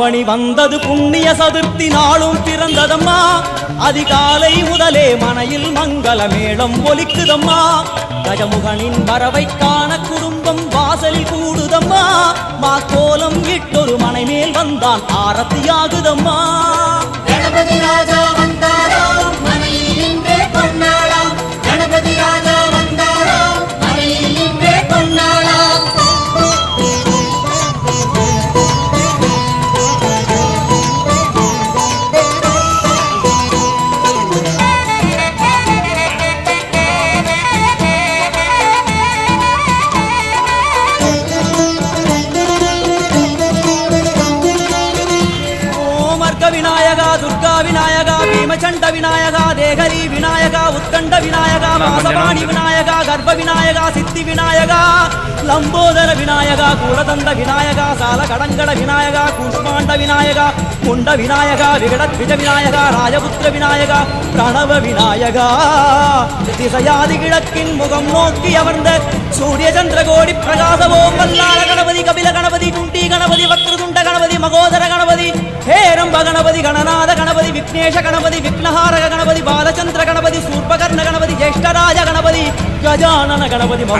ஆவணி வந்தது புண்ணிய சதுர்த்தி நாளும் பிறந்ததம்மா அதிகாலை முதலே மனையில் மங்கள மேளம் ஒலிக்குதம்மா கஜமுகனின் வரவை காண குடும்பம் வாசலில் கூடுதம்மா மா கோலம் இட்டொரு மனை மேல் வந்தான் ஆரத்தியாகுதம்மா கணபதி ராஜா வந்தாராம் மனையில் நின்றே கொண்டாடாம் கணபதி ராஜா வந்தாராம் மனையில் நின்றே கொண்டாடாம் விநாயகா துர்கா விநாயகா பீமச்சண்ட விநாயகா தேகரி விநாயகா உத்கண்ட விநாயகா வாசவாணி விநாயகா கர்ப்ப விநாயகா சித்தி விநாயகா லம்போதர விநாயகா கூடதந்த விநாயகா சால கடங்கட விநாயகா கூஷ்மாண்ட விநாயகா குண்ட விநாயகா விகடத்விஜ விநாயகா ராஜபுத்திர விநாயகா பிரணவ விநாயகா திசையாதி கிழக்கின் முகம் நோக்கி அமர்ந்த சூரிய சந்திரகோடி பிரகாசவோம் வல்லாள கணபதி கபில கணபதி குண்டி கணபதி வக்ரதுண்ட கணபதி மகோதர கணபதி ஹேரம்ப கணபதி கணநாத கணபதி விக்னேஷ கணபதி விக்னஹாரக கணபதி பாலச்சந்திர கணபதி சூர்பகர்ண கணபதி ஜேஷ்டராஜ கணபதி கஜானன கணபதி மகோ